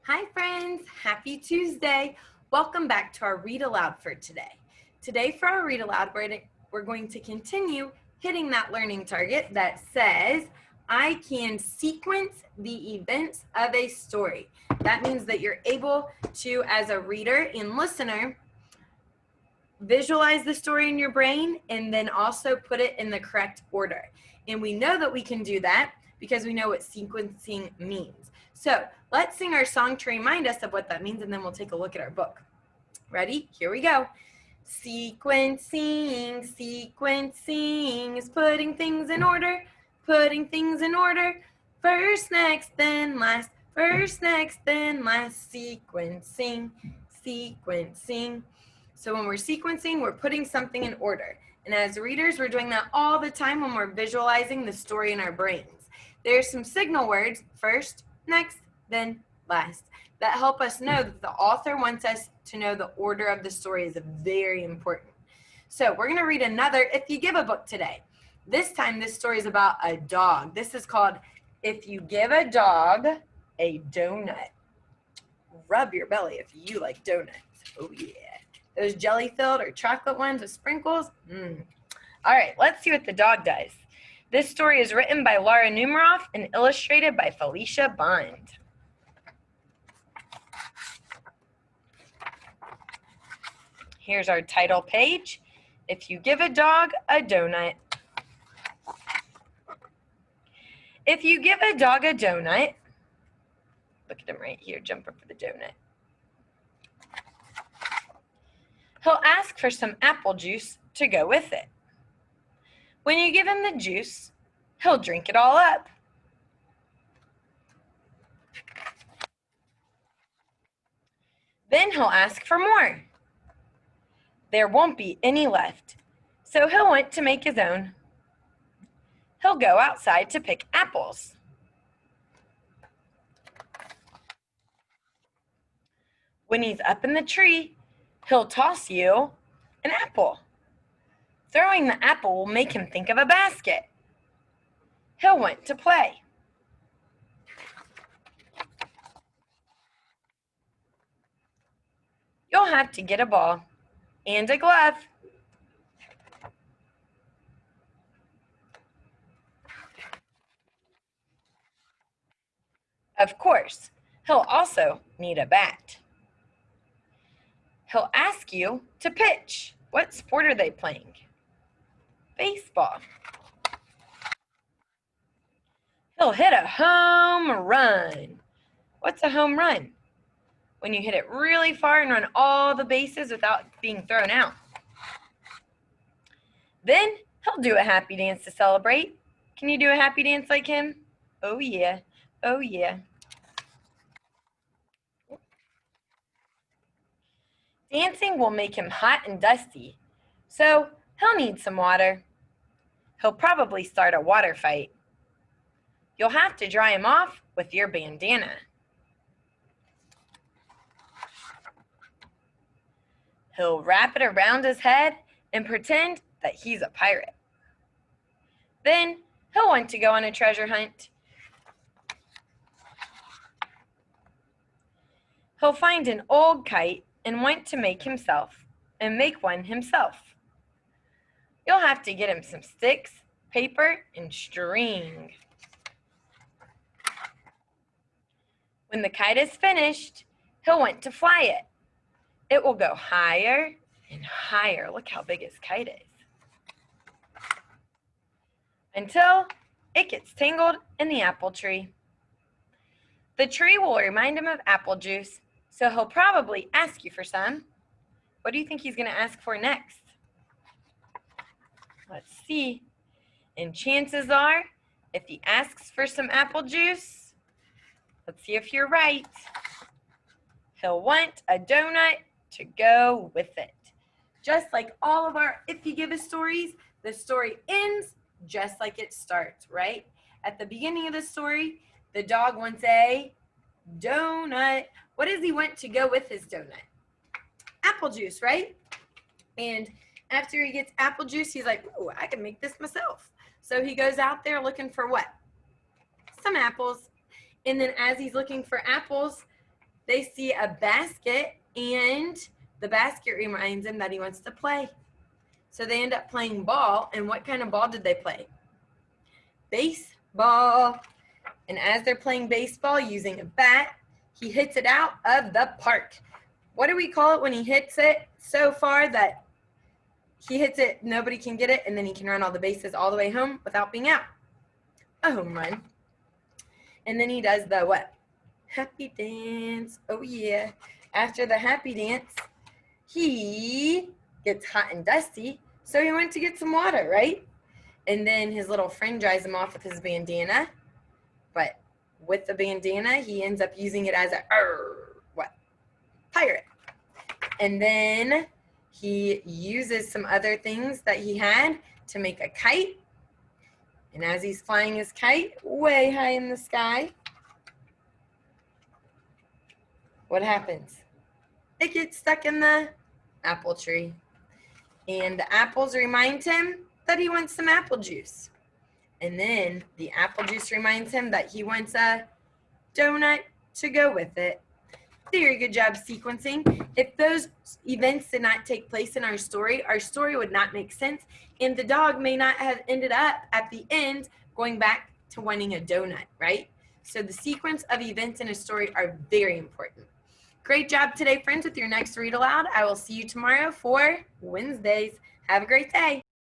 Hi friends, happy Tuesday. Welcome back to our Read Aloud for today. Today for our Read Aloud, we're going to continue hitting that learning target that says, I can sequence the events of a story. That means that you're able to, as a reader and listener, visualize the story in your brain and then also put it in the correct order. And we know that we can do that because we know what sequencing means. So let's sing our song to remind us of what that means, and then we'll take a look at our book. Ready? Here we go. Sequencing, sequencing is putting things in order, putting things in order. First, next, then last. First, next, then last. Sequencing, sequencing. So when we're sequencing, we're putting something in order. And as readers, we're doing that all the time when we're visualizing the story in our brains. There's some signal words, first, next, then last, that help us know that the author wants us to know the order of the story is very important. So we're going to read another If You Give a Book today. This time, this story is about a dog. This is called If You Give a Dog a Donut. Rub your belly if you like donuts. Oh, yeah. Those jelly-filled or chocolate ones with sprinkles. All right, let's see what the dog does. This story is written by Laura Numeroff and illustrated by Felicia Bond. Here's our title page. If you give a dog a donut. If you give a dog a donut, look at him right here, jumping for the donut. He'll ask for some apple juice to go with it. When you give him the juice, he'll drink it all up. Then he'll ask for more. There won't be any left, so he'll want to make his own. He'll go outside to pick apples. When he's up in the tree, he'll toss you an apple. Throwing the apple will make him think of a basket. He'll want to play. You'll have to get a ball and a glove. Of course, he'll also need a bat. He'll ask you to pitch. What sport are they playing? Baseball. He'll hit a home run. What's a home run? When you hit it really far and run all the bases without being thrown out. Then he'll do a happy dance to celebrate. Can you do a happy dance like him? Oh yeah, oh yeah. Dancing will make him hot and dusty, so he'll need some water. He'll probably start a water fight. You'll have to dry him off with your bandana. He'll wrap it around his head and pretend that he's a pirate. Then he'll want to go on a treasure hunt. He'll find an old kite and want to make one himself. You'll have to get him some sticks, paper, and string. When the kite is finished, he'll want to fly it. It will go higher and higher. Look how big his kite is. Until it gets tangled in the apple tree. The tree will remind him of apple juice, so he'll probably ask you for some. What do you think he's going to ask for next? Let's see. And chances are, if he asks for some apple juice, let's see if you're right. He'll want a donut to go with it. Just like all of our If You Give a Stories, the story ends just like it starts, right? At the beginning of the story, the dog wants a donut. What does he want to go with his donut? Apple juice, right? And after he gets apple juice, he's like, ooh, I can make this myself. So he goes out there looking for what? Some apples. And then as he's looking for apples, they see a basket, and the basket reminds him that he wants to play. So they end up playing ball, and what kind of ball did they play? Baseball. And as they're playing baseball using a bat, he hits it out of the park. What do we call it when he hits it so far that he hits it, nobody can get it, and then he can run all the bases all the way home without being out? A home run. And then he does the what? Happy dance. Oh yeah. After the happy dance, he gets hot and dusty, so he went to get some water, right? And then his little friend dries him off with his bandana. But with the bandana, he ends up using it as a pirate. And then he uses some other things that he had to make a kite. And as he's flying his kite way high in the sky, what happens? It gets stuck in the apple tree. And the apples remind him that he wants some apple juice. And then the apple juice reminds him that he wants a donut to go with it. Very good job sequencing. If those events did not take place in our story would not make sense, and the dog may not have ended up at the end going back to wanting a donut, right? So the sequence of events in a story are very important. Great job today, friends, with your next read aloud. I will see you tomorrow for Wednesdays. Have a great day.